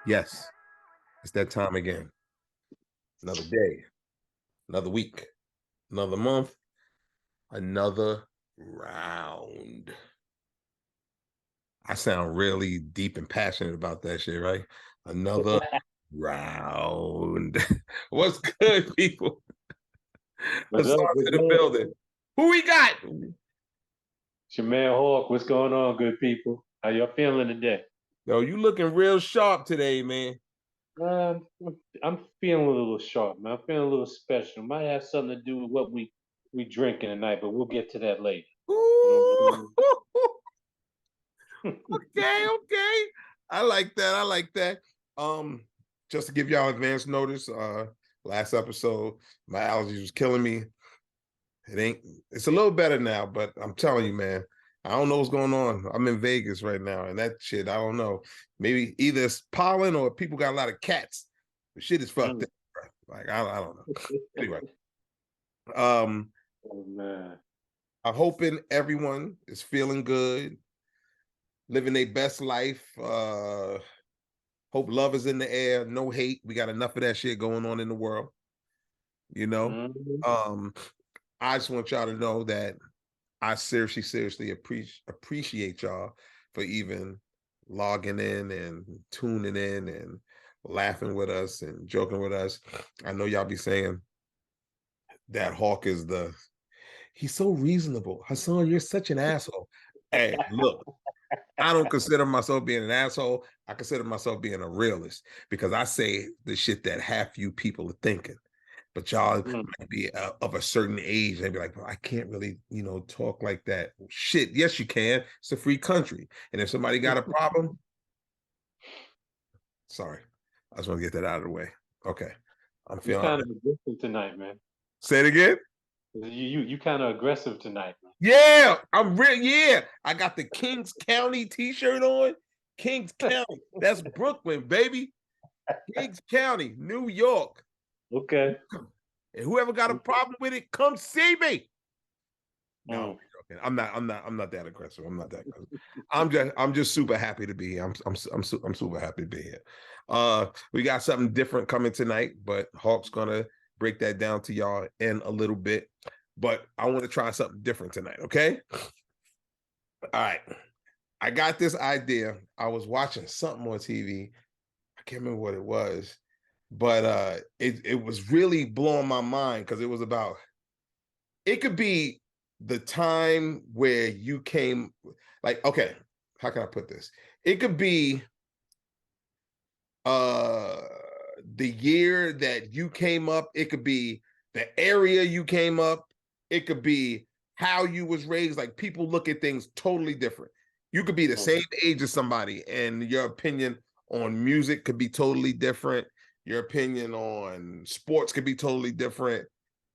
Yes, it's that time again. Another day, another week, another month, another round. I sound really deep and passionate about that shit, right? Another round. What's good, people? What's up? Hasan's What's in the good? building. Who we got? It's your man Hawk. What's going on, good people? How y'all feeling today? Yo, you looking real sharp today, man. Um, I'm feeling a little sharp, man. I'm feeling a little special. Might have something to do with what we drinking tonight, but we'll get to that later. Ooh. Mhm. Okay, okay. I like that. I like that. Just to give y'all advance notice, last episode, my allergies was killing me. It ain't, it's a little better now, but I'm telling you, man, I don't know what's going on. I'm in Vegas right now, and that shit, I don't know. Maybe either it's pollen or people got a lot of cats. The shit is fucked Mm. up. Like, I don't know. Anyway, um, Oh man. I'm hoping everyone is feeling good, living their best life. Hope love is in the air, no hate. We got enough of that shit going on in the world, you know. Mhm. Um, I just want y'all to know that I seriously appreciate y'all for even logging in and tuning in and laughing with us and joking with us. I know y'all be saying that Hawk is he's so reasonable. Hasan, you're such an asshole. Hey, look, I don't consider myself being an asshole. I consider myself being a realist because I say the shit that half you people are thinking. But y'all Mm. might be of a certain age and be like, well, I can't really, talk like that. Shit, yes, you can. It's a free country. And if somebody got a problem, sorry. I just want to get that out of the way. Okay. I'm You feeling kind of aggressive tonight, man. Say it again. You kind of aggressive tonight, man. Yeah, I'm real. Yeah, I got the Kings County t-shirt on. Kings County. That's Brooklyn, baby. Kings County, New York. Okay. And whoever got a problem with it, come see me. No, Mm. I'm not that aggressive. I'm not that aggressive. I'm just super happy to be here. I'm super happy to be here. We got something different coming tonight, but Hawk's gonna break that down to y'all in a little bit. But I want to try something different tonight, okay? All right. I got this idea. I was watching something on TV. I can't remember what it was, but it was really blowing my mind because it was about it could be the time where you came, like, okay, how can I put this? It could be uh the year that you came up, it could be the area you came up, it could be how you was raised. Like, people look at things totally different. You could be the Mm. same age as somebody and your opinion on music could be totally different. Your opinion on sports could be totally different.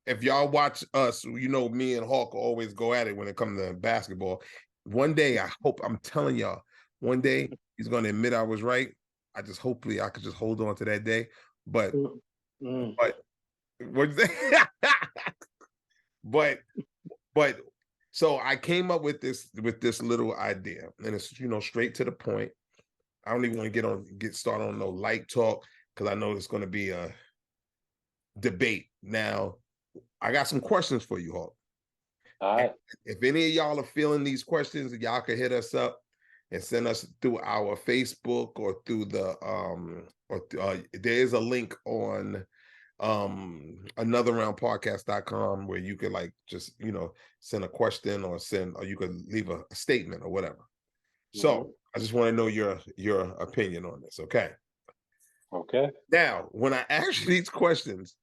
If y'all watch us, me and Hawk always go at it when it comes to basketball. One day, I hope, I'm telling y'all, one day he's going to admit I was right. Hopefully I could just hold on to that day. But, Mm. Mm. but, what but, but, so I came up with this little idea, and it's straight to the point. I don't even want to get started on no light talk because I know it's going to be a debate. Now, I got some questions for you, Hawk. All right. If any of y'all are feeling these questions, y'all can hit us up and send us through our Facebook or through the there is a link on anotherroundpodcast.com where you could, like, just send a question or you could leave a statement or whatever. Mm-hmm. So I just want to know your opinion on this. Okay. Okay. Now, when I ask you these questions,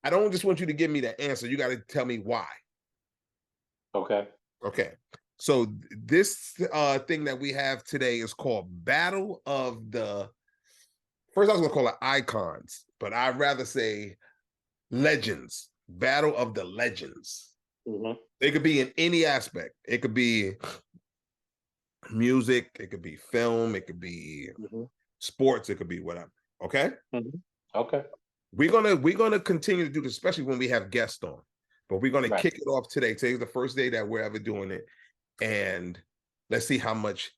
I don't just want you to give me the answer. You got to tell me why. Okay. Okay. So this thing that we have today is called Battle of the First I was going to call it Icons, but I'd rather say Legends. Battle of the Legends. Mm-hmm. It could be in any aspect. It could be music, it could be film, it could be Mm-hmm. sports, it could be whatever. Okay? Mm-hmm. Okay. We're gonna continue to do this, especially when we have guests on. But we're gonna Right. kick it off today. Today's the first day that we're ever doing it. And let's see how much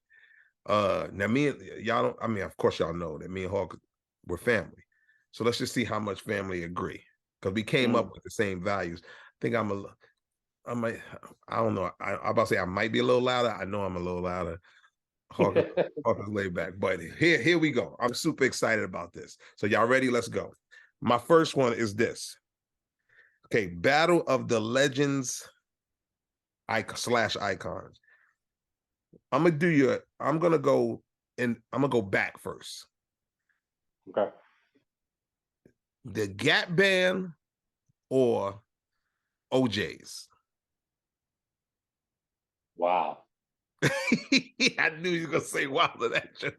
Now me and y'all don't. I mean, of course y'all know that me and Hawk were family. So let's just see how much family agree because we came up with the same values. I think I might. I don't know. I'm about to say I might be a little louder. I know I'm a little louder. Hawk is laid back, but here we go. I'm super excited about this. So y'all ready? Let's go. My first one is this. Okay, Battle of the Legends slash icons. I'm gonna go back first. Okay. The Gap Band or OJ's? Wow. I knew you were gonna say wow to that.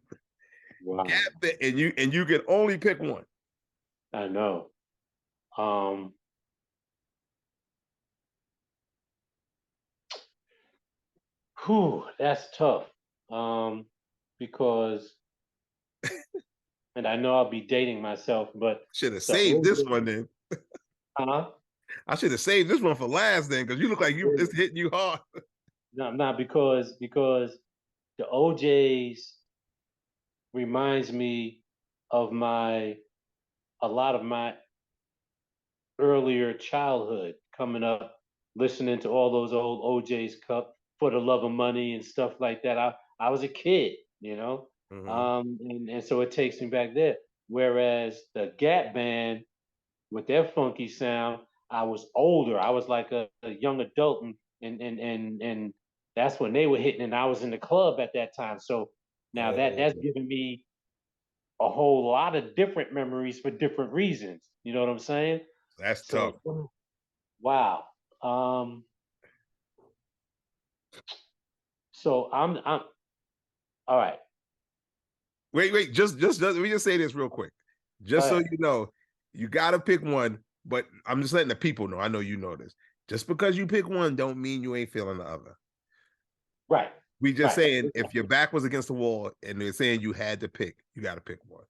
Wow. Gap Band, and you can only pick one. I know. Whew, that's tough. Because, and I know I'll be dating myself, but Should have the saved this older, one then. huh? I should have saved this one for last then, because you look like it's hitting you hard. No, not because the OJ's reminds me of a lot of my earlier childhood coming up, listening to all those old OJ's Cup for the Love of Money and stuff like that. I was a kid, you know, and so it takes me back there. Whereas the Gap Band with their funky sound, I was older. I was like a young adult, and that's when they were hitting, and I was in the club at that time. So now that's Oh, giving me a whole lot of different memories for different reasons. You know what I'm saying? that's tough. So wow. Um, so I'm all right. Wait, just let me just say this real quick. Go Just so ahead. you know, you gotta pick one, but I'm just letting the people know. I know you know this. Just because you pick one don't mean you ain't feeling the other. Right. We just Right. saying if your back was against the wall and they're saying you had to pick, you gotta pick one.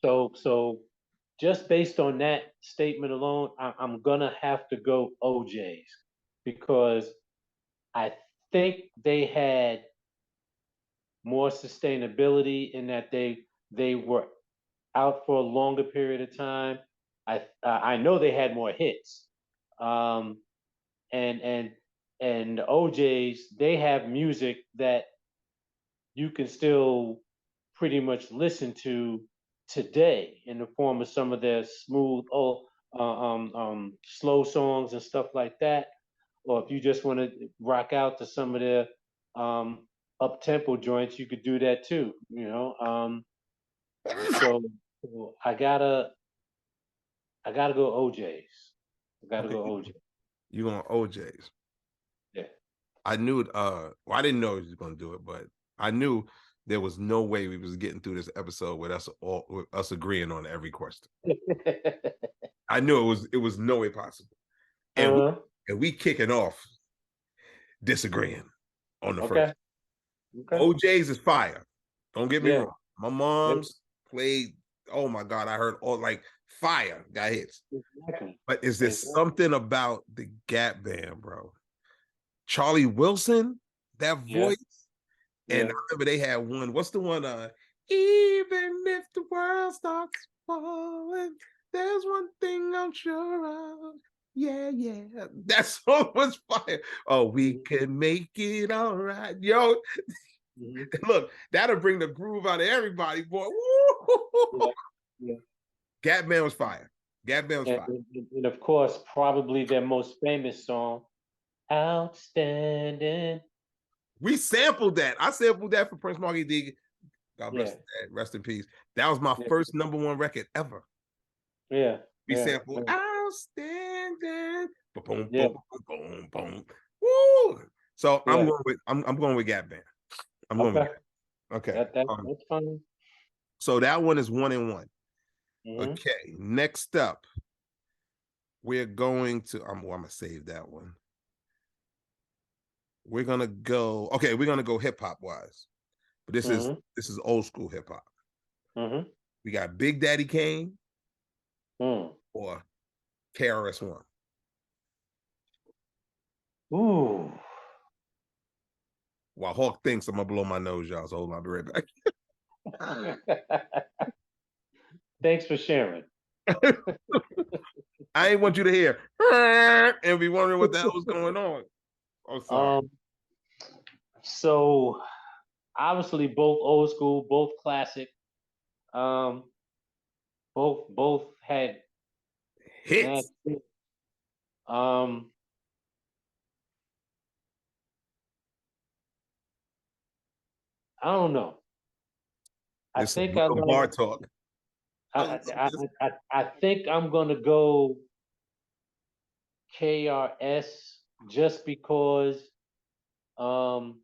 So just based on that statement alone, I'm gonna have to go OJ's because I think they had more sustainability in that they were out for a longer period of time. I know they had more hits, um, and and and the OJ's they have music that you can still pretty much listen to today in the form of some of their smooth, slow songs and stuff like that. Or if you just want to rock out to some of their up tempo joints, you could do that too. You know, so, so I gotta go OJ's. I gotta Okay, go OJ. you going OJ's. Yeah. I knew it, well, I didn't know he was gonna do it, but I knew there was no way we was getting through this episode with us agreeing on every question. I knew it was no way possible. And uh-huh. we kicking off disagreeing on the first. Okay. Okay. OJ's is fire. Don't get me Yeah. wrong. My Yeah. mom's played. Oh my God, I heard all like fire got hits. Exactly. But is there Exactly. something about the Gap Band, bro? Charlie Wilson, that Yeah. voice. And Yeah. I remember they had one. What's the one? Even if the world starts falling, there's one thing I'm sure of. Yeah, yeah. That song was fire. Oh, we Mhm. can make it all right. Yo, Mhm. look, that'll bring the groove out of everybody, boy. Yeah. Yeah. Gap Band was fire. Gap Band was And, fire. and of course, probably their most famous song, "Outstanding." We sampled that. I sampled that for Prince Marky D. God Yeah. rest in peace. That was my Yeah. first #1 record ever. Yeah. We Yeah. sampled outstanding. Boom, Yeah. boom, boom, boom. Woo! So Yeah. I'm going with Gap Band. I'm going with Okay. Gap. Okay. That's fine. So that one is 1-1. Hmm. Okay. Next up, we're going to I'm gonna save that one. We're gonna go, okay, we're gonna go hip hop wise. But Hmm. this is old school hip hop. Hmm. We got Big Daddy Kane Mm. or KRS-One. Ooh. While Hawk thinks I'm gonna blow my nose, y'all. So hold on, I'll be right back. Thanks for sharing. I ain't want you to hear and be wondering what the hell was going on. I'm sorry. So obviously both old school, both classic. Um, both had mad. Hits. Um, I don't know. I This is think I real like. bar talk. I I love I this. I think I'm gonna go KRS just because um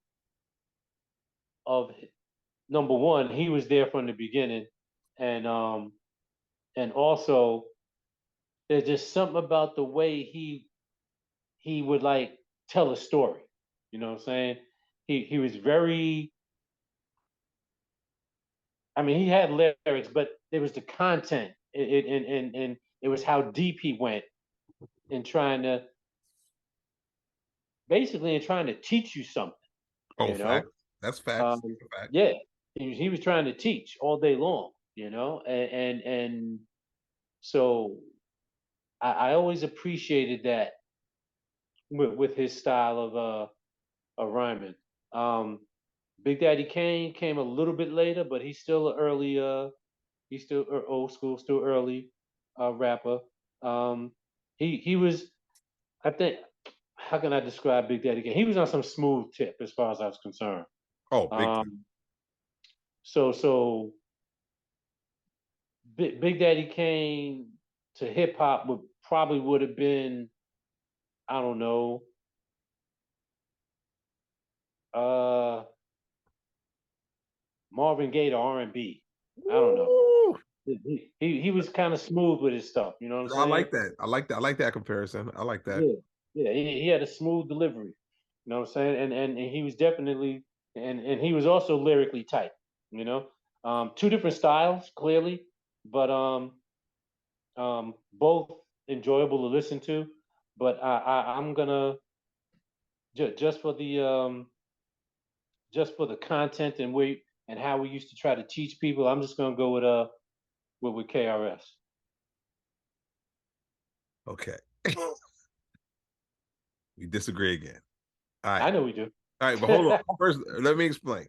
of number one, he was there from the beginning, and also there's just something about the way he would like tell a story. You know what I'm saying? He was very. I mean, he had lyrics, but it was the content. And it was how deep he went in trying to basically in trying to teach you something. Oh, You know, facts. That's facts. um, Fact. yeah, he was trying to teach all day long. You know, and so I always appreciated that with his style of rhyming. Um, Big Daddy Kane came a little bit later, but he's still an early he's still old school, still early rapper. Um, he was, I think, how can I describe Big Daddy Kane? He was on some smooth tip as far as I was concerned. Oh, big time. Um, so Big Daddy Kane to hip hop would have been, I don't know, uh, Marvin Gaye to R&B. I don't know. Woo! He was kind of smooth with his stuff. You know what I'm No, I saying? like that. I like that. I like that comparison. I like that. Yeah, yeah. He had a smooth delivery. You know what I'm saying? And he was definitely and he was also lyrically tight. You know, two different styles clearly, but both enjoyable to listen to. But I'm gonna just for the just for the content and and how we used to try to teach people. I'm just gonna go with KRS. Okay. We disagree again. All I right. know we do. All right, but hold on. First, let me explain.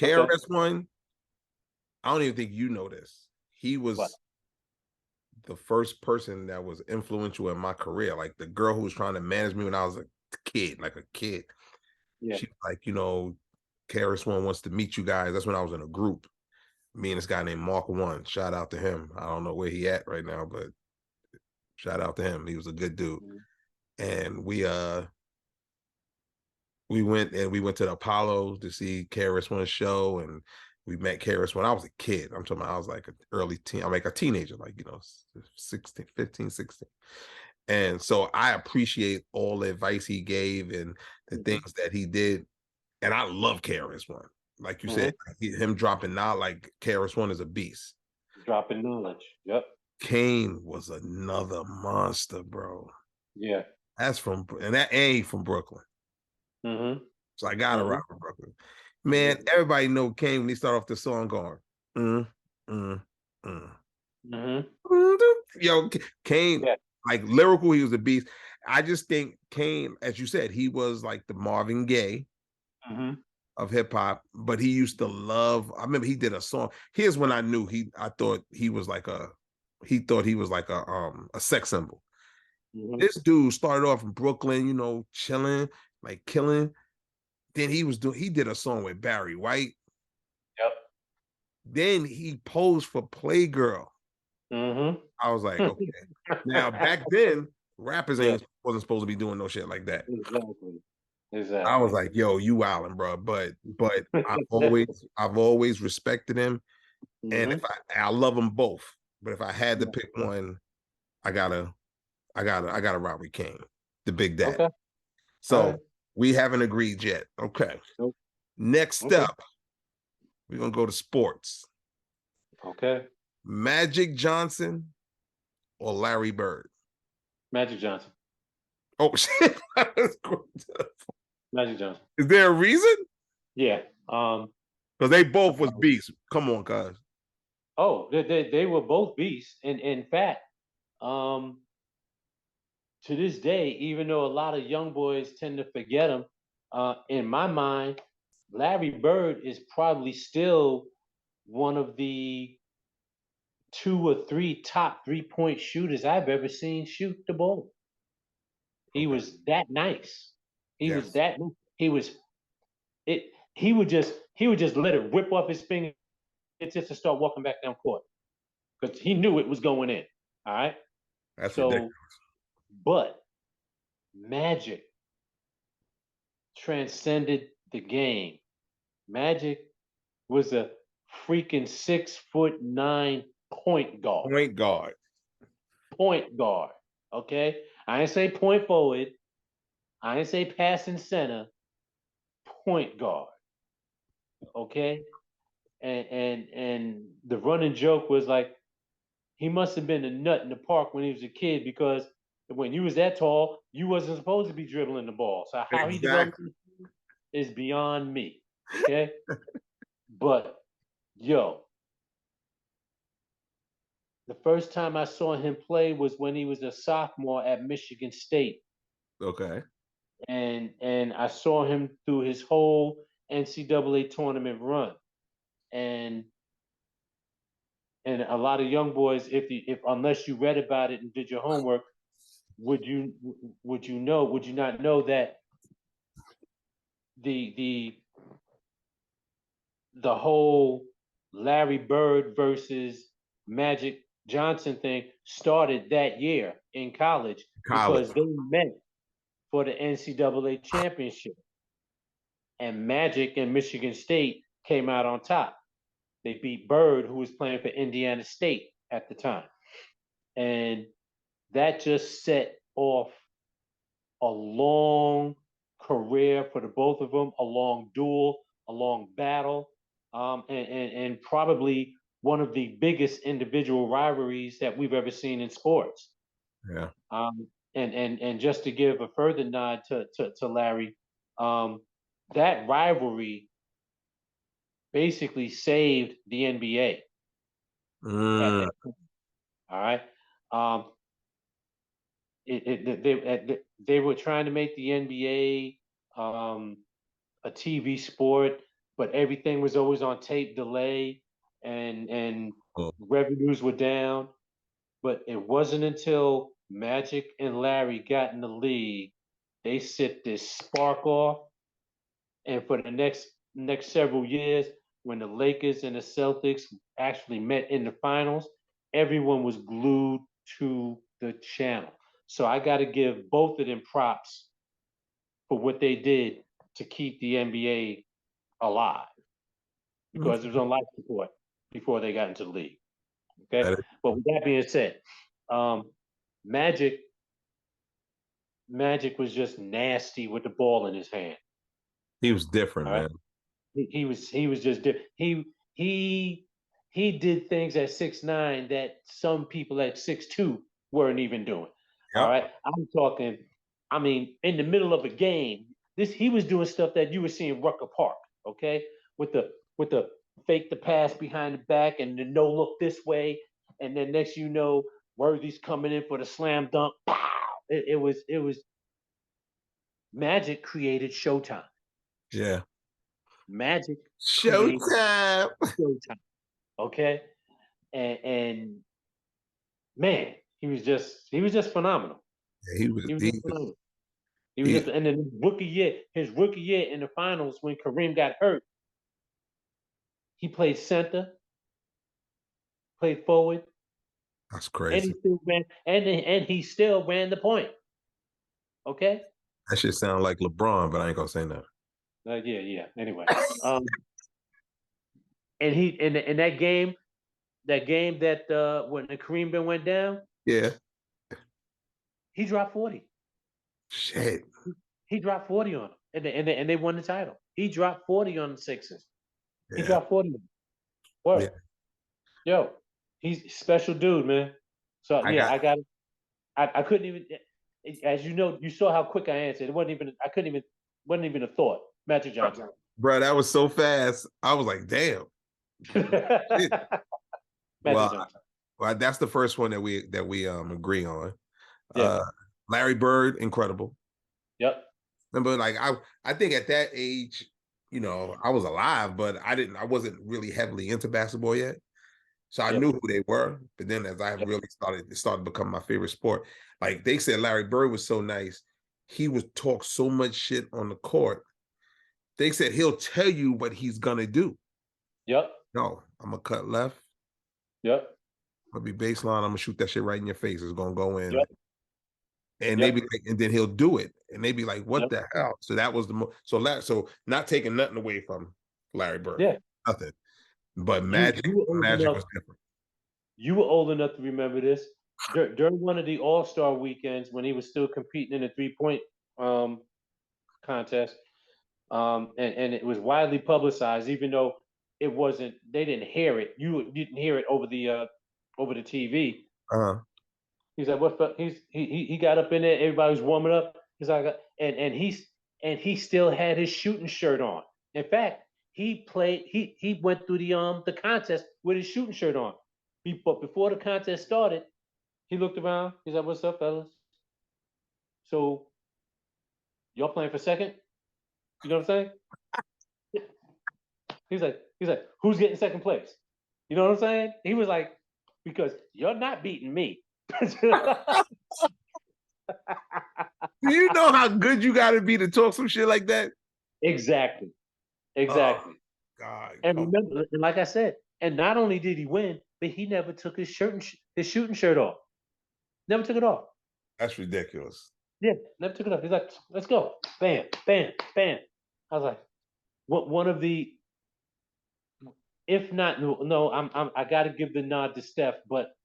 Okay. KRS-One, I don't even think you know this. He What? was the first person that was influential in my career. Like the girl who was trying to manage me when I was a kid, like a kid. Yeah. She was like, KRS-One wants to meet you guys. That's when I was in a group. Me and this guy named Mark One. Shout out to him. I don't know where he at right now, but shout out to him. He was a good dude. Mm-hmm. And we went to the Apollo to see KRS-One's show, and we met KRS-One. I was a kid. I'm talking about I was like an early teen. I'm like a teenager, like 16, 15, 16. And so I appreciate all the advice he gave and the Mm-hmm. things that he did. And I love KRS-One. Like you Mm-hmm. said, him dropping now, like KRS-One is a beast. Dropping knowledge. Yep. Kane was another monster, bro. Yeah. That's and he from Brooklyn. Mm-hmm. So I gotta Mm-hmm. rock with Brooklyn. Man, everybody know Kane when he start off the song going, mm, mm, mm. Mm-hmm. Yo, Kane, Yeah. like lyrical, he was a beast. I just think Kane, as you said, he was like the Marvin Gaye Mm-hmm. of hip hop, but he used to love. I remember he did a song. Here's when I knew I thought he was like a sex symbol. Mm-hmm. This dude started off in Brooklyn, chilling, like killing. Then he did a song with Barry White. Yep. Then he posed for Playgirl. Mm-hmm. I was like, okay. Now back then, rappers Yeah. wasn't supposed to be doing no shit like that. Exactly. I was Exactly. like, yo, you wildin', bro. But I've always respected him. And if Mm-hmm. I love them both. But if I had to Yeah. pick one, I gotta rock with King, the Big Daddy. Okay. All So right. we haven't agreed yet. Okay. Nope. Next Okay. step, we're gonna go to sports. Okay. Magic Johnson or Larry Bird? Magic Johnson. Oh shit. Magic Johnson. Is there a reason? Yeah. Because they both was beasts. Come on, guys. Oh, they were both beasts, and in fact, um, to this day, even though a lot of young boys tend to forget him, in my mind, Larry Bird is probably still one of the two or three top 3-point shooters I've ever seen shoot the ball. He Okay. was that nice. He was Yes. that. He was it. He would just let it whip off his finger just to start walking back down court because he knew it was going in. All right. That's ridiculous. So, but Magic transcended the game. Magic was a freaking 6'9" point guard. Point guard. Point guard. Okay. I didn't say point forward. I didn't say passing center. Point guard. Okay. And the running joke was like he must have been a nut in the park when he was a kid because when you was that tall, you wasn't supposed to be dribbling the ball. So how he developed Exactly. is beyond me. Okay. But yo, the first time I saw him play was when he was a sophomore at Michigan State. Okay. And I saw him through his whole NCAA tournament run. And a lot of young boys, if unless you read about it and did your homework, would you not know that the the the whole Larry Bird versus Magic Johnson thing started that year in college College. because they met for the NCAA championship. And Magic and Michigan State came out on top. They beat Bird, who was playing for Indiana State at the time. And that just set off a long career for the both of them, a long duel, a long battle, and probably one of the biggest individual rivalries that we've ever seen in sports. Yeah. And just to give a further nod to Larry, that rivalry basically saved the NBA at that point. All right. Um, they were trying to make the NBA a TV sport, but everything was always on tape delay, and Oh, revenues were down. But it wasn't until Magic and Larry got in the league, they set this spark off, and for the next several years, when the Lakers and the Celtics actually met in the finals, everyone was glued to the channel. So I got to give both of them props for what they did to keep the NBA alive because it was on life support before they got into the league. Okay, but with that being said, um, Magic Magic was just nasty with the ball in his hand. he was different, All right, man. he was just he he did things at 6'9" that some people at 6'2" weren't even doing. All Yep. right, I'm talking. I mean, in the middle of a game, this he was doing stuff that you were seeing Rucker Park. Okay, with the fake the pass behind the back and the no look this way, and then next you know, Worthy's coming in for the slam dunk. Pow! It was Magic created Showtime. Yeah. Magic created Showtime. Showtime. Okay, and man, he was just phenomenal. Yeah, he was. He was He just was. phenomenal. He was He, just, and then his rookie year in the finals when Kareem got hurt, he played center, played forward, that's and he crazy. still ran, and he still ran the point. Okay, That shit sound like LeBron, but I ain't gonna say no. yeah. Anyway, um, and he in that game that when the Kareem bin went down, Yeah. he dropped 40. Shit. He dropped 40 on them, and they won the title. He dropped 40 on the Sixers. He Yeah. dropped 40 on them. Yeah. What? Yo, he's a special dude, man. So I yeah, got. I got I couldn't even as you know, you saw how quick I answered. It wasn't even I couldn't even Wasn't even a thought. Magic Johnson. Bro, that was so fast. I was like, damn. Magic Well, Johnson. well, that's the first one that we agree on. Yeah. Larry Bird, incredible. Yep. But like I think at that age, you know, I was alive, but I wasn't really heavily into basketball yet. So I knew who they were. But then as I really it started to become my favorite sport. Like they said Larry Bird was so nice. He would talk so much shit on the court. They said he'll tell you what he's gonna do. Yep. No, I'm gonna cut left. Yep. I'm gonna be baseline. I'm gonna shoot that shit right in your face. It's gonna go in. Yep. And they be like, and then he'll do it. And they be like, what the hell? So that was the so not taking nothing away from Larry Bird. Yeah. Nothing. But Magic was different. You were old enough to remember this. During one of the All-Star weekends when he was still competing in the three-point contest, and it was widely publicized, even though it wasn't, they didn't hear it. You didn't hear it over the TV. He's like, what? He got up in there. Everybody was warming up. He's like, and he still had his shooting shirt on. In fact, he played. He went through the contest with his shooting shirt on. But before the contest started, he looked around. He's like, "What's up, fellas? So y'all playing for second? You know what I'm saying?" He's like, "Who's getting second place?" You know what I'm saying? He was like, "Because you're not beating me." Do you know how good you got to be to talk some shit like that? Exactly. Oh, God. And remember, like I said, and not only did he win, but he never took his shooting shirt off. Never took it off. That's ridiculous. Yeah, never took it off. He's like, "Let's go, bam, bam, bam." I was like, "What? One of the, if not, no, I got to give the nod to Steph, but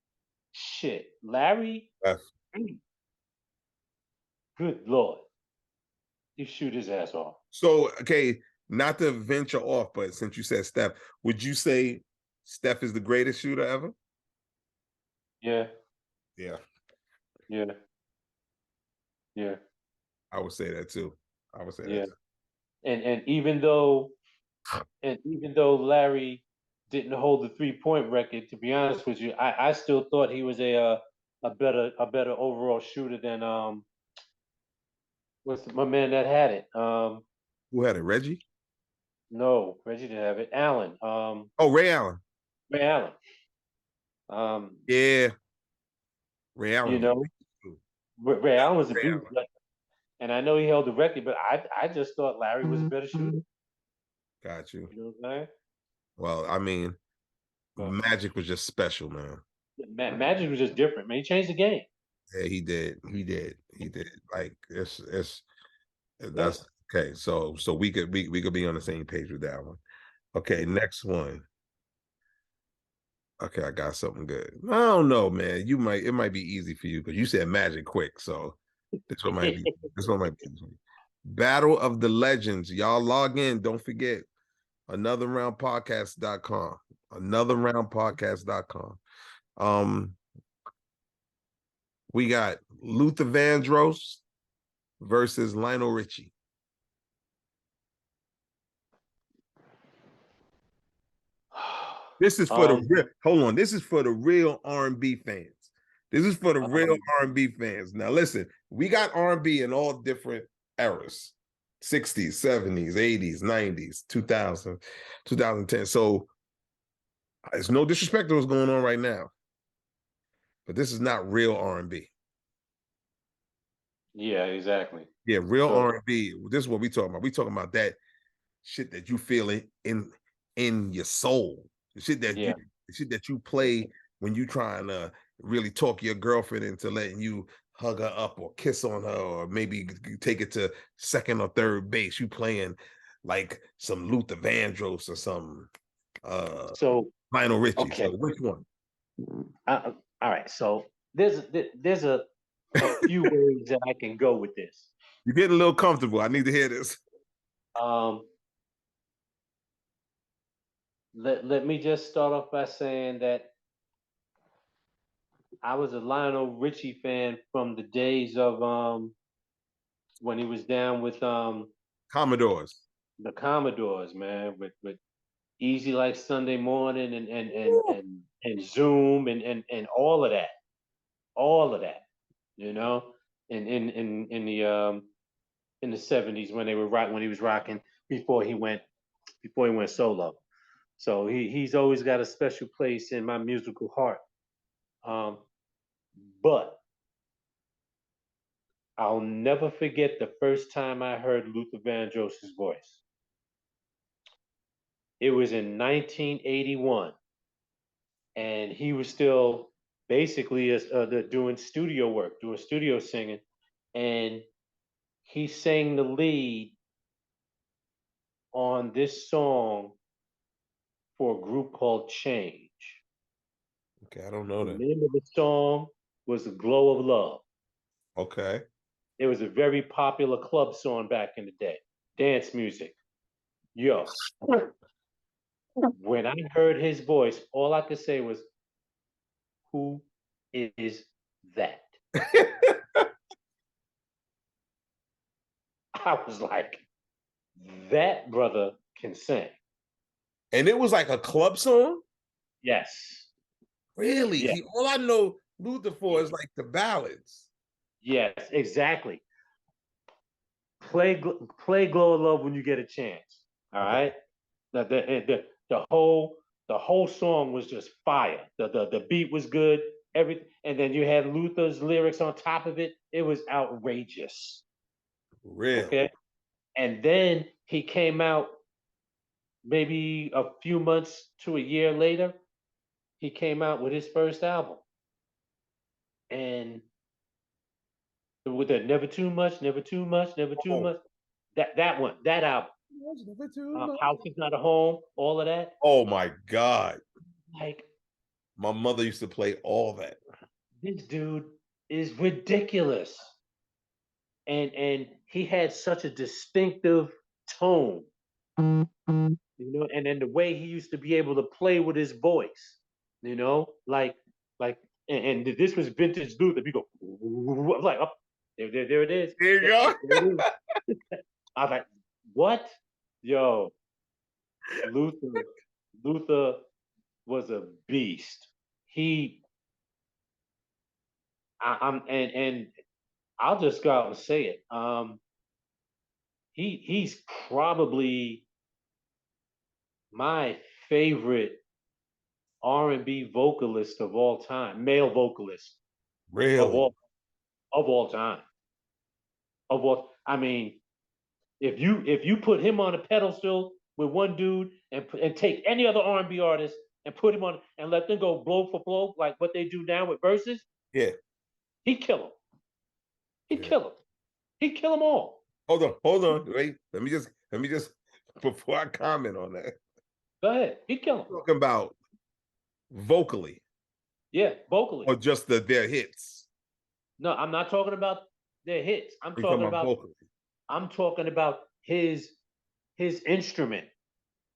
shit, Larry, good lord, he shoot his ass off." So, okay, not to venture off, but since you said Steph, would you say Steph is the greatest shooter ever? Yeah. Yeah. Yeah. Yeah. I would say that too. I would say Yeah. that too. And even though Larry didn't hold the 3-point record, to be honest with you, I still thought he was a better overall shooter than what's my man that had it? Who had it? Reggie? No, Reggie didn't have it. Allen. Oh, Ray Allen. Ray Allen. Yeah. Ray Allen. You know, Ray Allen was a beast, and I know he held the record, but I just thought Larry was a better shooter. Got you. You know what I'm saying? Well, I mean, Magic was just special, man. Magic was just different, man. He changed the game. Yeah, he did. Like that's okay. So we could be on the same page with that one. Okay, next one. Okay, I got something good. I don't know, man. It might be easy for you because you said Magic quick. So this one might be easy. Battle of the Legends. Y'all log in. Don't forget anotherroundpodcast.com. Anotherroundpodcast.com. We got Luther Vandross versus Lionel Richie. This is for the real. Hold on. This is for the real R&B fans. This is for the real R&B fans. Now listen, we got R&B in all different eras. 60s, 70s, 80s, 90s, 2000, 2010. So it's no disrespect to what's going on right now. But this is not real R&B. Yeah, exactly. Yeah, real R&B. This is what we talking about. We talking about that shit that you feel in your soul. The shit that you play when you trying to really talk your girlfriend into letting you hug her up or kiss on her or maybe take it to second or third base. You playing like some Luther Vandross or some Lionel Richie. Okay. So which one? All right. So there's a few ways that I can go with this. You're getting a little comfortable. I need to hear this. Let me just start off by saying that I was a Lionel Richie fan from the days of when he was down with Commodores. The Commodores, man, with Easy Like Sunday Morning and Zoom and all of that, you know, in the '70s when they were when he was rocking before he went solo. So he's always got a special place in my musical heart. Um, but I'll never forget the first time I heard Luther Vandross's voice. It was in 1981, and he was still basically doing studio work, doing studio singing, and he sang the lead on this song for a group called Change. Okay, I don't know The that. name of the song was "The Glow of Love." Okay. It was a very popular club song back in the day, dance music. Yo, when I heard his voice, all I could say was, "Who is that?" I was like, "That brother can sing." And it was like a club song? Yes, Really? yes, See, all I know Luther for is like the ballads. yes, exactly. Play "Glow of Love" when you get a chance. All Okay. right. The whole song was just fire. The beat was good. Everything, and then you had Luther's lyrics on top of it. It was outrageous. Really? Okay. And then he came out maybe a few months to a year later. He came out with his first album, and with the "Never Too Much, Never Too Much, Never Too Oh, Much." That album. never too much. House is Not a Home. All of that. Oh my God. Like, My mother used to play all that. this dude is ridiculous. And he had such a distinctive tone, and then the way he used to be able to play with his voice, like and this was vintage Luther. We go like up there it is. There you There go. it is. I was like, what? Yo, Luther, Luther was a beast. He, I'm, and I'll just go out and say it. He's probably my favorite R&B vocalist of all time, male vocalist of Really? all time. I mean, if you put him on a pedestal with one dude and take any other R&B artist and put him on and let them go blow for blow like what they do now with verses, Yeah. he'd kill him. He'd Yeah. kill him. He'd kill them all. Hold on. Wait. Let me just before I comment on that. Go ahead. He'd kill him. Talking about vocally Yeah, vocally. or just their hits. No, I'm not talking about their hits. I'm You talking talking about about vocally? I'm talking about his instrument.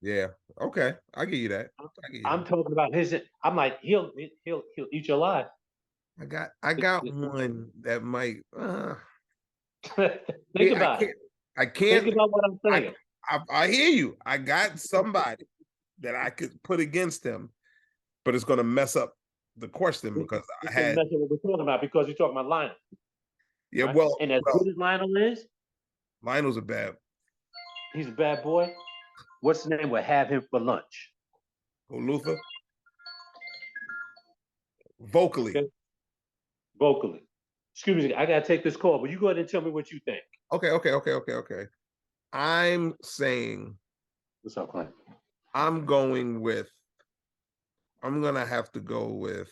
Yeah. Okay. I give you that. I'm, I give you I'm that. talking about his. I'm like he'll eat your life. I got one that might Think I about it. can't I Think can't about what I'm I, saying. I hear you. I got somebody that I could put against him, but it's gonna mess up the question because I It's gonna had mess up what we're talking about because you're talking about Lionel, yeah, right? well, And as good as Lionel is, Lionel's a bad he's a bad boy. What's the name? We'll have him for lunch. Luther vocally. Okay, vocally. Excuse me, I gotta take this call, but you go ahead and tell me what you think. Okay. I'm saying What's up, Clint? I'm gonna have to go with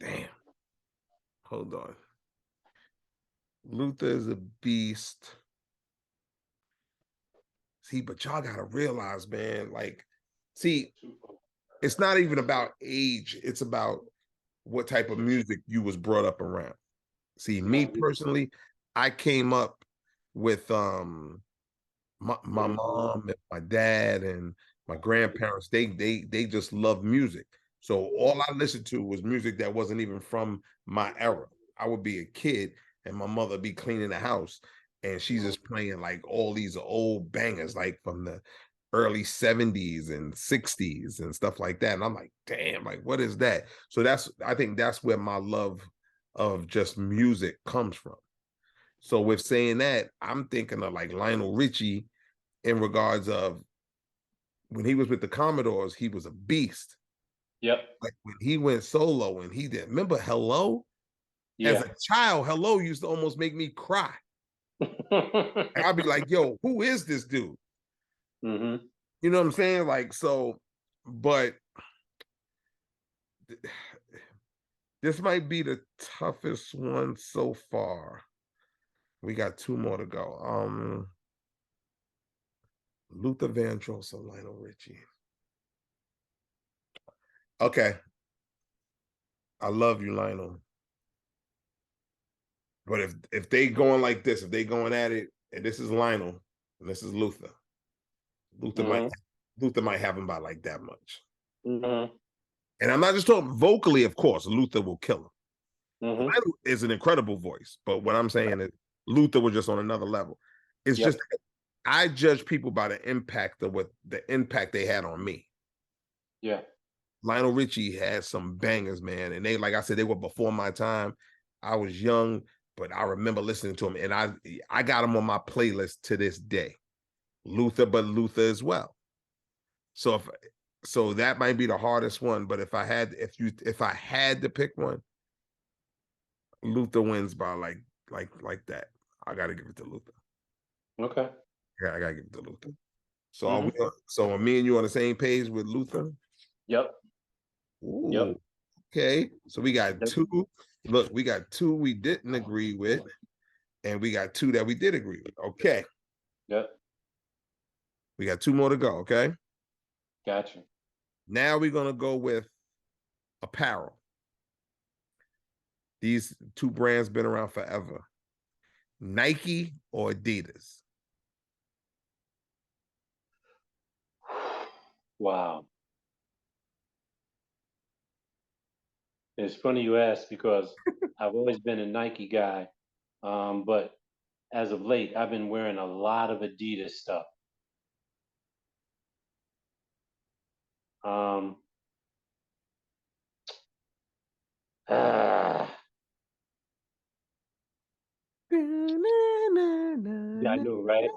damn. Hold on. Luther is a beast. See, but y'all gotta realize, man, like, see, it's not even about age, it's about what type of music you was brought up around. See, me personally, I came up with my mom and my dad and my grandparents, they just love music. So all I listened to was music that wasn't even from my era. I would be a kid and my mother be cleaning the house and she's just playing like all these old bangers, like from the early 70s and 60s and stuff like that. And I'm like, damn, like what is that? So I think that's where my love of just music comes from. So with saying that, I'm thinking of like Lionel Richie in regards of when he was with the Commodores, he was a beast. Yep. Like when he went solo and he did, remember Hello? As Yeah. a child, Hello used to almost make me cry. And I'd be like, yo, who is this dude? Mm-hmm. You know what I'm saying? Like, so, but this might be the toughest one so far. We got two more to go. Luther Vandross or Lionel Richie. Okay. I love you, Lionel. But if they going like this, if they going at it, and this is Lionel, and this is Luther, Luther might Mm-hmm. Luther might have him by like that much. Mm-hmm. And I'm not just talking vocally, of course, Luther will kill him. Mm-hmm. Lionel is an incredible voice, but what I'm saying is Luther was just on another level. It's Yep. just I judge people by the impact of what the impact they had on me. Yeah. Lionel Richie had some bangers, man, and they, like I said, they were before my time. I was young, but I remember listening to him, and I got him on my playlist to this day. Luther, but Luther as well. So that might be the hardest one, but if I had to pick one, Luther wins by like that. I got to give it to Luther. Okay. Yeah, I got to give it to Luther. So Mm-hmm. are me and you on the same page with Luther? Yep. Yep. Ooh, okay. So we got Yep. two. Look, we got two we didn't agree with, and we got two that we did agree with. Okay. Yep. We got two more to go. Okay. Gotcha. Now we're gonna go with apparel. These two brands been around forever. Nike or Adidas? Wow. It's funny you ask because I've always been a Nike guy, but as of late, I've been wearing a lot of Adidas stuff. Um, ah, yeah, I know, right?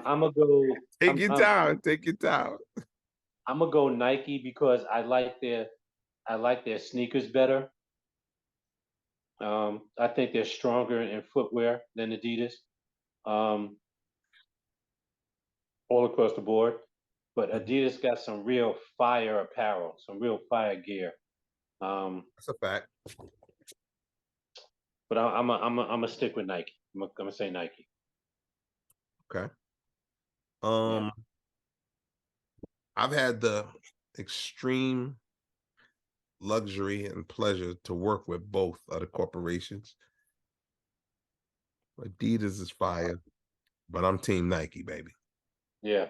I'm gonna go. Take your time. Take your time. I'm gonna go Nike because I like their sneakers better. I think they're stronger in footwear than Adidas, um, all across the board. But Adidas got some real fire apparel, some real fire gear. Um, That's a fact. but I'm a stick with Nike. I'm gonna say Nike. Okay. Yeah. I've had the extreme luxury and pleasure to work with both of the corporations. Adidas is fire, but I'm team Nike, baby. Yeah.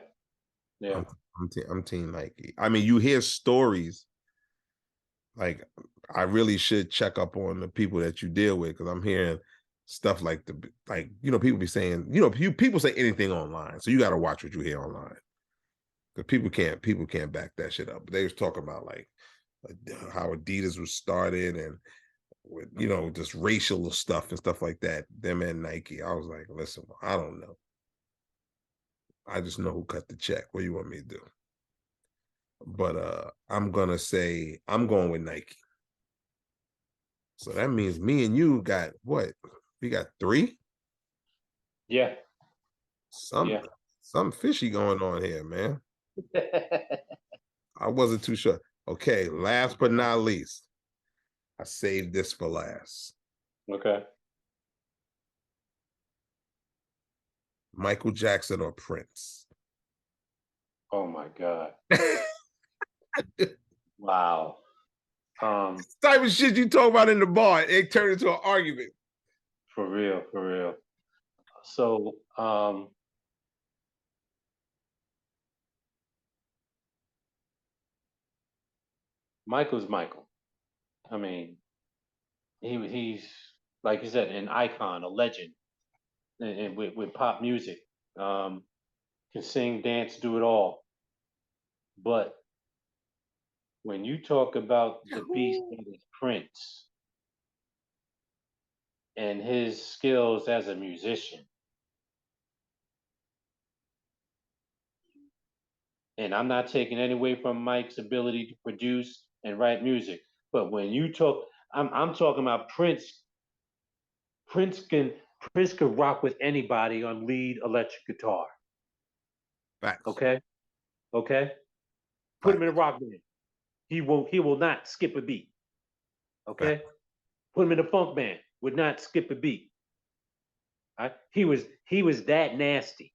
Yeah. I'm I'm team Nike. I mean, you hear stories like I really should check up on the people that you deal with because I'm hearing stuff like people be saying people say anything online, so you got to watch what you hear online because people can't back that shit up. But they was talking about like how Adidas was started and with just racial stuff and stuff like that. Them and Nike. I was like, listen, I don't know. I just know who cut the check. What do you want me to do? But I'm going with Nike. So that means me and you got what? We got three? Yeah. Some Yeah. some fishy going on here, man. I wasn't too sure. Okay, last but not least, I saved this for last. Okay. Michael Jackson or Prince? Oh my God. This Wow. Um, type of shit you talk about in the bar, it turned into an argument. for real, for real. So, Michael's Michael. I mean, he's like you said, an icon, a legend. and with pop music. Can sing, dance, do it all. But when you talk about the beast that is Prince and his skills as a musician, and I'm not taking any away from Mike's ability to produce and write music, but when you talk, I'm talking about Prince. Prince can Prince could rock with anybody on lead electric guitar. Facts. Okay, okay. Put him in a Facts. rock band. He will not skip a beat. Facts. Okay. Put him in a funk band. Would not skip a beat. Right? He was that nasty.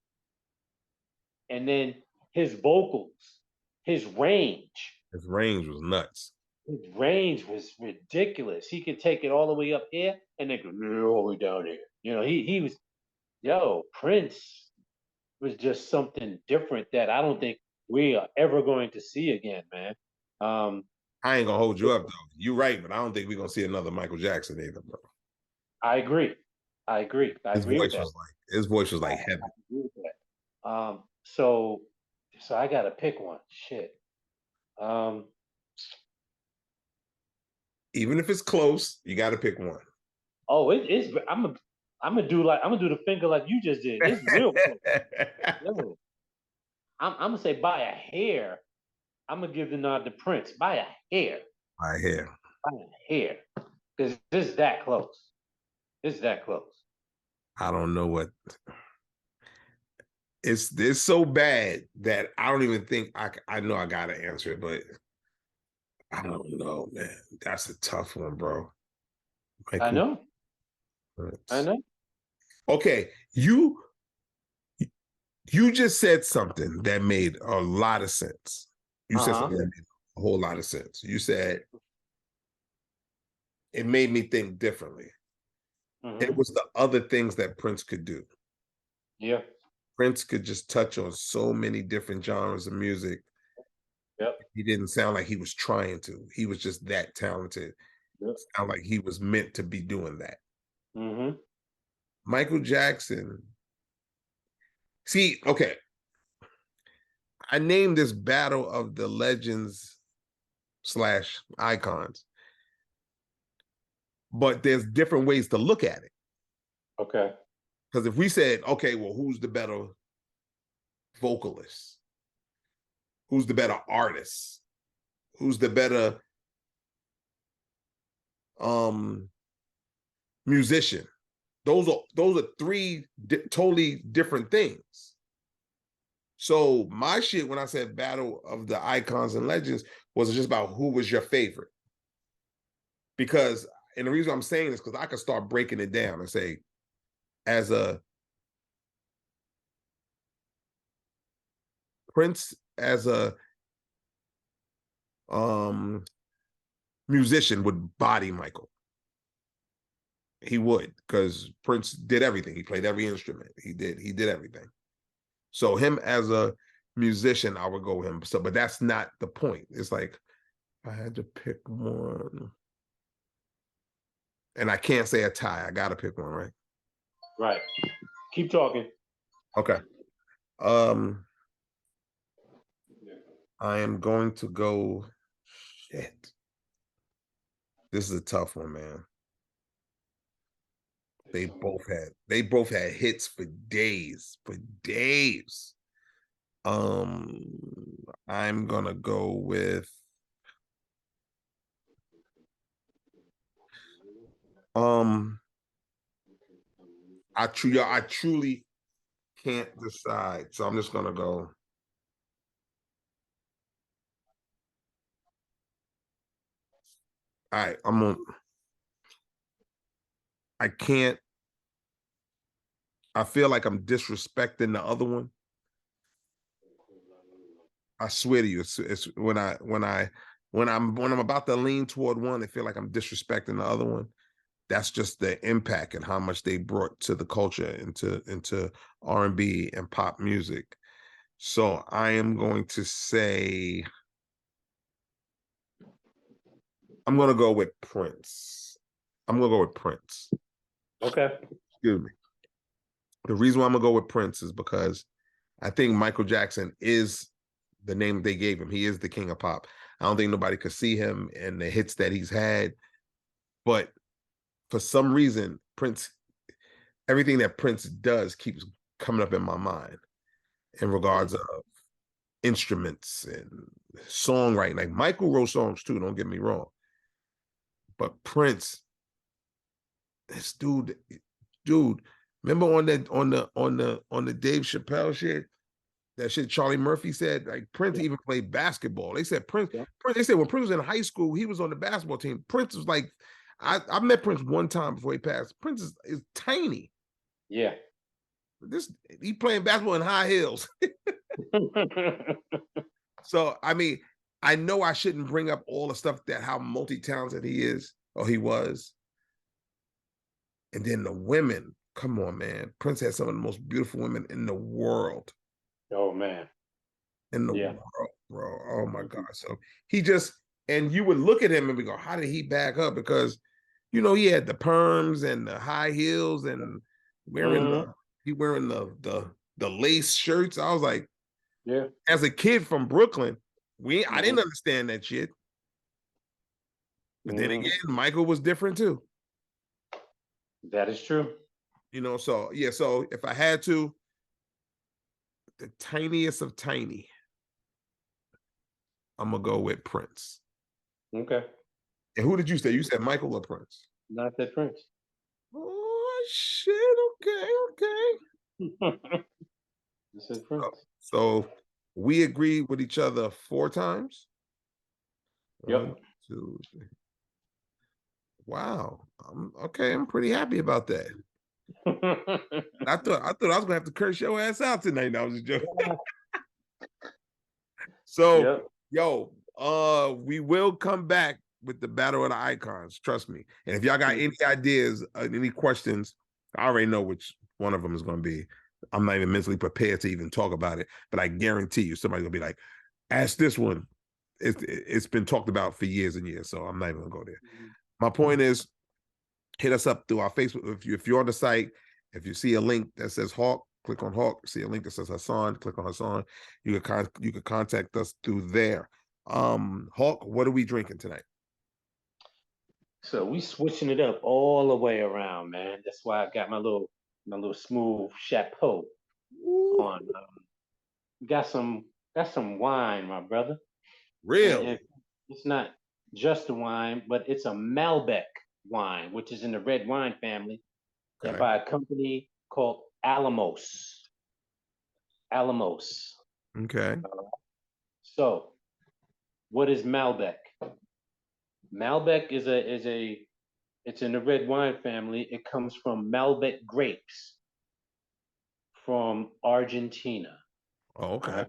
And then his vocals, his range, His range was nuts. his range was ridiculous. He could take it all the way up here and then go all the way down here. He was Prince was just something different that I don't think we are ever going to see again, man. Um, I ain't gonna hold you up though. You're right, but I don't think we're gonna see another Michael Jackson either, bro. I agree. I agree. I His agree with voice that. was like his voice was I like heaven. agree with that. So I gotta pick one. Shit. Um, Even if it's close, you got to pick one. oh, it's I'm gonna do the finger like you just did. It's real close. Yo, I'm gonna say by a hair. I'm gonna give the nod to Prince by a hair. I hear. By a hair, because this is that close. This is that close. I don't know what it's so bad that I don't even think I know I gotta answer it, but I don't know, man. That's a tough one, bro. I Michael know. I Prince. know. Okay, you just said something that made a lot of sense. You said Uh something that made a whole lot of sense. You said it made me think differently. huh. It was the other things that Prince could do. Yeah. Prince could just touch on so many different genres of music. Yep. He didn't sound like he was trying to. He was just that talented. Yep. Sound like he was meant to be doing that. Mm-hmm. Michael Jackson. See, okay. I named this Battle of the Legends slash icons, but there's different ways to look at it. Okay. Because if we said, okay, well, who's the better vocalist? Who's the better artist? Who's the better musician? Those are three totally different things. So my shit when I said Battle of the Icons and Legends was just about who was your favorite. Because and the reason I'm saying this because I could start breaking it down and say, as a Prince, as a musician would body Michael. He would, because Prince did everything. He played every instrument. He did everything. So him as a musician, I would go with him. So, but that's not the point. It's like I had to pick one. And I can't say a tie. I gotta pick one, right? Right. Keep talking. Okay. I am going to go. Shit. This is a tough one, man. They both had hits for days. For days. I'm gonna go with I truly can't decide. So I'm just gonna go. All right, I can't. I feel like I'm disrespecting the other one. I swear to you, it's when I'm about to lean toward one, I feel like I'm disrespecting the other one. That's just the impact and how much they brought to the culture into R&B and pop music. So I am going to say I'm gonna go with Prince. I'm gonna go with Prince. Okay. Excuse me. The reason why I'm gonna go with Prince is because I think Michael Jackson is the name they gave him. He is the king of pop. I don't think nobody could see him and the hits that he's had, but for some reason, Prince, everything that Prince does keeps coming up in my mind in regards of instruments and songwriting. Like Michael wrote songs too, don't get me wrong. But Prince, this dude, remember on the Dave Chappelle shit? That shit Charlie Murphy said, like Prince even played basketball. They said they said when Prince was in high school, he was on the basketball team. Prince was like, I met Prince one time before he passed. Prince is tiny. Yeah. He playing basketball in high heels. So I mean, I know I shouldn't bring up all the stuff that how multi-talented he is or he was. And then the women, come on, man. Prince had some of the most beautiful women in the world. Oh man. In the world, bro. Oh my God. So he just, and you would look at him and we go, how did he back up? Because he had the perms and the high heels and wearing the lace shirts. I was like, yeah. As a kid from Brooklyn, I didn't understand that shit. But then again, Michael was different too. That is true. So yeah, so if I had to, the tiniest of tiny, I'm gonna go with Prince. Okay. And who did you say? You said Michael or Prince? Not that Prince. Oh shit! Okay. I said Prince. So we agreed with each other 4 times. Yep. 1, 2, 3. Wow. I'm pretty happy about that. I thought I was gonna have to curse your ass out tonight. That was a joke. So, yo, we will come back with the Battle of the Icons. Trust me. And if y'all got any ideas, any questions, I already know which one of them is going to be. I'm not even mentally prepared to even talk about it, but I guarantee you, somebody's gonna be like, "Ask this one." It's been talked about for years and years, so I'm not even gonna go there. My point is, hit us up through our Facebook. If you're on the site, if you see a link that says Hawk, click on Hawk. See a link that says Hasan, click on Hasan. You can contact us through there. Hawk, what are we drinking tonight? So we switching it up all the way around, man. That's why I got my little smooth chapeau on. Got some wine, my brother. Really? It's not just a wine, but it's a Malbec wine, which is in the red wine family, and by a company called Alamos. Alamos. Okay. So, what is Malbec? Malbec is it's in the red wine family. It comes from Malbec grapes from Argentina. Oh, okay.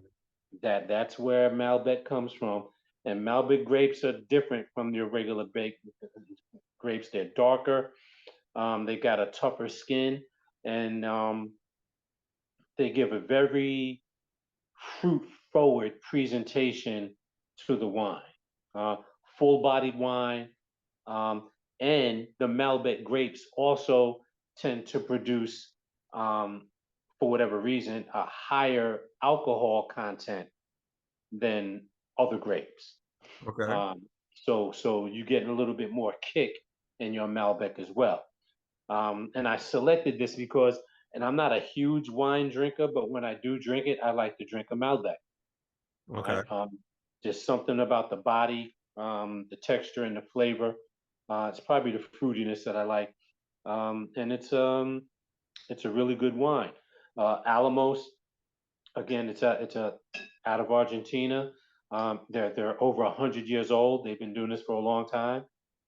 That's where Malbec comes from. And Malbec grapes are different from your regular grapes. They're darker. They got a tougher skin, and they give a very fruit-forward presentation to the wine. Full-bodied wine, and the Malbec grapes also tend to produce, for whatever reason, a higher alcohol content than other grapes. Okay. So you get a little bit more kick in your Malbec as well. And I selected this because, and I'm not a huge wine drinker, but when I do drink it, I like to drink a Malbec. Okay. Right? Just something about the body, the texture, and the flavor. It's probably the fruitiness that I like, and it's a really good wine. Alamos, again, it's a out of Argentina. They're over 100 years old. They've been doing this for a long time,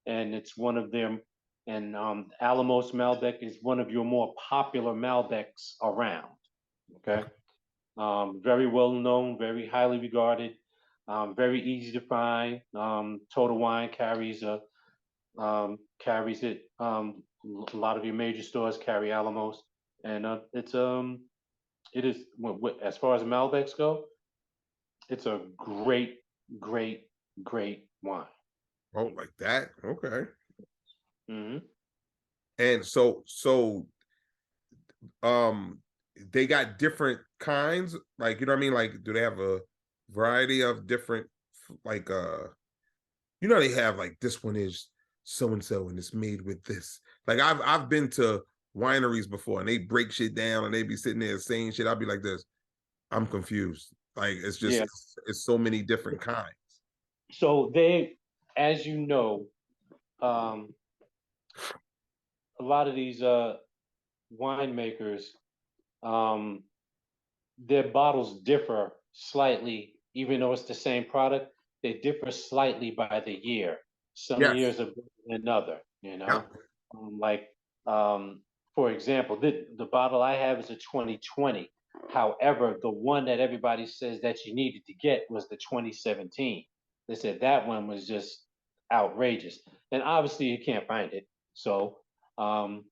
and it's one of them. And Alamos Malbec is one of your more popular Malbecs around. Okay, very well known, very highly regarded, very easy to find. Total Wine carries it. A lot of your major stores carry Alamos, and it is, as far as Malbecs go, it's a great, great, great wine. Oh, like that. Okay. Mm-hmm. And so they got different kinds, like, you know what I mean? Like, do they have a variety of different, like, you know, they have like, this one is so and so and it's made with this. Like, I've been to wineries before and they break shit down and they be sitting there saying shit. I'll be like this. I'm confused. Like, it's just Yeah. it's so many different kinds. So they, as you know, um, a lot of these winemakers, um, their bottles differ slightly, even though it's the same product. They differ slightly by the year. Some Yes. years are better than other. Yep. Like for example, the bottle I have is a 2020. However, the one that everybody says that you needed to get was the 2017. They said that one was just outrageous, and obviously you can't find it. So um,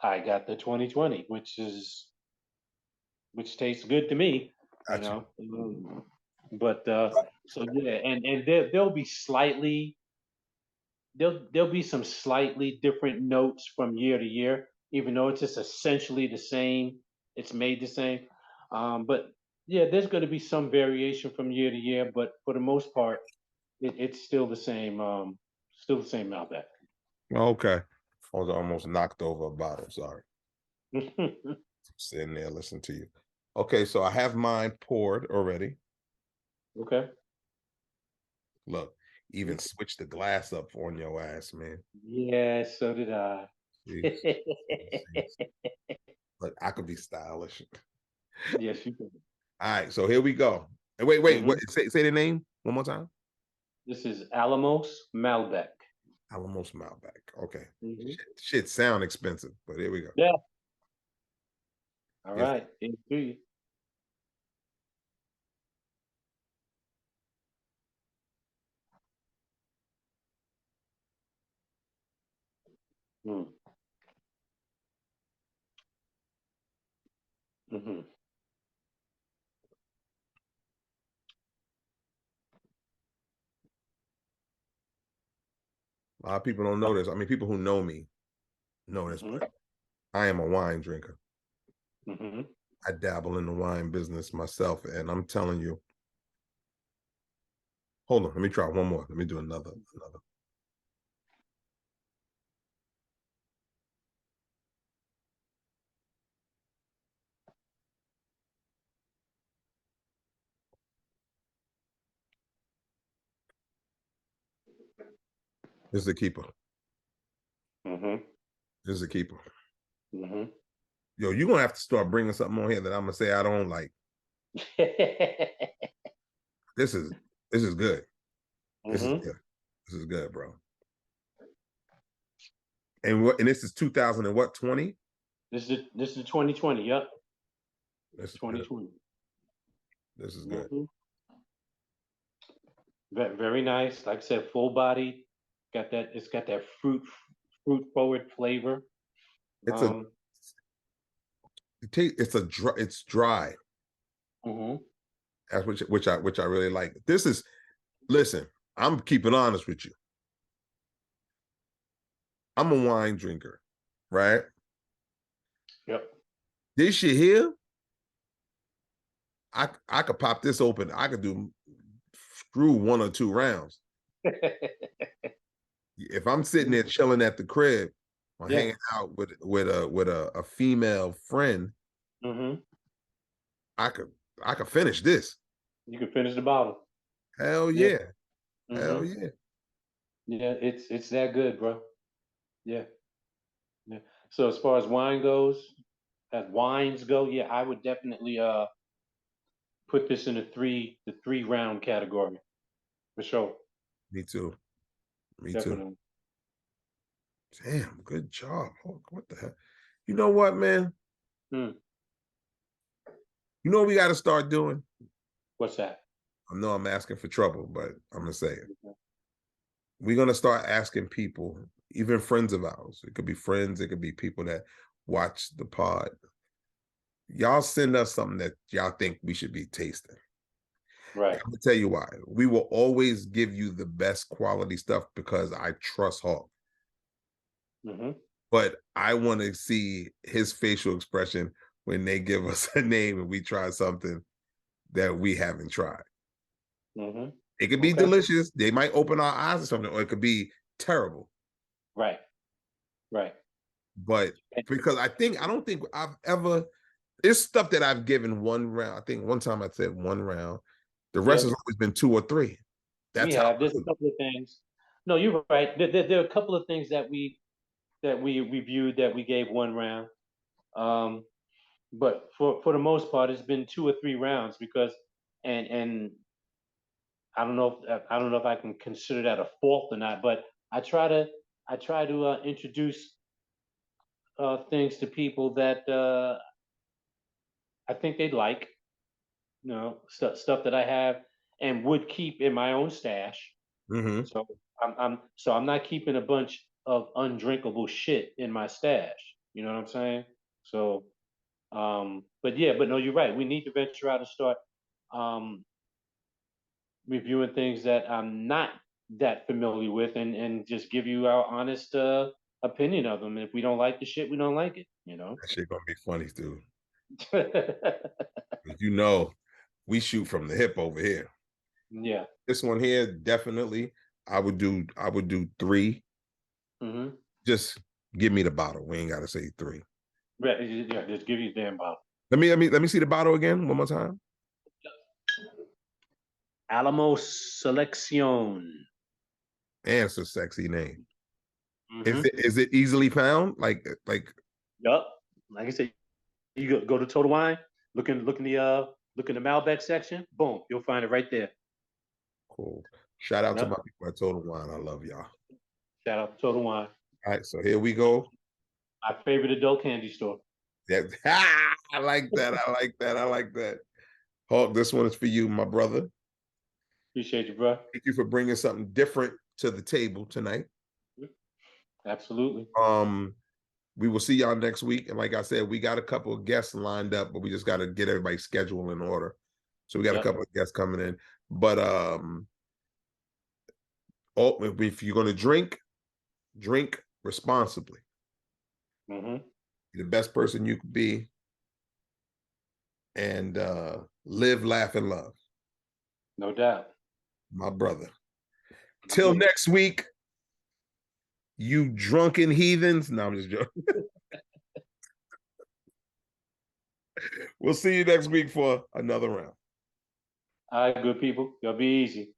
I got the 2020, which tastes good to me, you Got you. know. But so yeah, and there'll be slightly there'll be some slightly different notes from year to year, even though it's just essentially the same. It's made the same. But yeah, there's going to be some variation from year to year, but for the most part, it's still the same. Still the same Malbec. Okay. I was almost knocked over a bottle. Sorry. Sitting there listening to you. Okay, so I have mine poured already. Okay. Look, even switch the glass up on your ass, man. Yeah, so did I. See, see. Look, I could be stylish. Yes, you can. All right, so here we go. And wait, Hmm. what? Say the name one more time. This is Alamos Malbec. Alamos Malbec. Okay, Hmm. shit sound expensive, but here we go. Yeah. All Yes. right. Thank you. Mm. Hmm. A lot of people don't know this. I mean, people who know me know this, Hmm. but I am a wine drinker. Hmm. I dabble in the wine business myself, and I'm telling you. Hold on, let me try one more. Let me do another. This is the keeper. Hmm. This is the keeper. Hmm. Yo, you're gonna have to start bringing something on here that I'm gonna say I don't like. This is good. This is Hmm. good. This is good, bro. And what? And this is 2000 and what? 20. This is the 2020. Yep. This is good. 2020. This is good. Hmm. Very nice. Like I said, full body. Got that. It's got that fruit forward flavor. It's a Um. it's a dry. It's dry. Hmm. That's which I really like. This is listen. I'm keeping honest with you. I'm a wine drinker, right? Yep. This shit here, I could pop this open. I could do screw 1 or 2 rounds. If I'm sitting there chilling at the crib or Yeah. hanging out with a female friend, Hmm. I could finish this. You can finish the bottle. Hell Yeah. yeah. Hmm. Hell yeah. Yeah. It's that good, bro. Yeah. Yeah. So as far as wines go, yeah, I would definitely put this in the 3 round category for sure. Me too. Me too. Definitely. Damn, good job. What the hell? You know what, man? Hmm. You know what we got to start doing? What's that? I know I'm asking for trouble, but I'm gonna say it. Okay. We're gonna start asking people, even friends of ours. It could be friends, it could be people that watch the pod. Y'all send us something that y'all think we should be tasting. Right. I'm gonna tell you why. We will always give you the best quality stuff because I trust Hawk. Hmm. but I want to see his facial expression when they give us a name and we try something that we haven't tried. Mm-hmm. It could be Okay. delicious. They might open our eyes or something, or it could be terrible. Right. Right. But because I don't think I've ever, it's stuff that I've given one round. I think one time I said one round. The rest has Yep. always been 2 or 3. We That's how have. There's a couple of things. No, you're right. There are a couple of things that we reviewed that we gave one round. Um, but for the most part, it's been 2 or 3 rounds because, and I don't know if I can consider that a fault or not. But I try to introduce things to people that I think they'd like. Stuff that I have and would keep in my own stash. Mhm. So I'm not keeping a bunch of undrinkable shit in my stash. You know what I'm saying? So but yeah, but no, you're right. We need to venture out and start um reviewing things that I'm not that familiar with and just give you our honest opinion of them. And if we don't like the shit, we don't like it, you know? That shit gonna be funny, dude. You know, we shoot from the hip over here. Yeah. This one here, definitely, I would do 3. Mm-hmm. Just give me the bottle. We ain't gotta say 3. Yeah, just give you a damn bottle. Let me see the bottle again one more time. Alamo Selección. And it's a sexy name. Is Mm-hmm. it easily found? Like Yup. Like I said, you go to Total Wine, look in the Malbec section, boom, you'll find it right there. cool. Shout out to my Yep. people at Total Wine. I love y'all. Shout out to Total Wine. All right, so here we go. My favorite adult candy store. Yeah, I like that. I like that. I like that. Hawk, this one is for you, my brother. Appreciate you, bro. Thank you for bringing something different to the table tonight. Absolutely. We will see y'all next week. And like I said, we got a couple of guests lined up, but we just got to get everybody's schedule in order. So we got a Yep. couple of guests coming in. But if you're gonna drink responsibly. Mm-hmm. Be the best person you could be, and live, laugh, and love. No doubt. My brother. My Till dude. next week, you drunken heathens. No, I'm just joking. We'll see you next week for another round. All right, good people. Y'all be easy.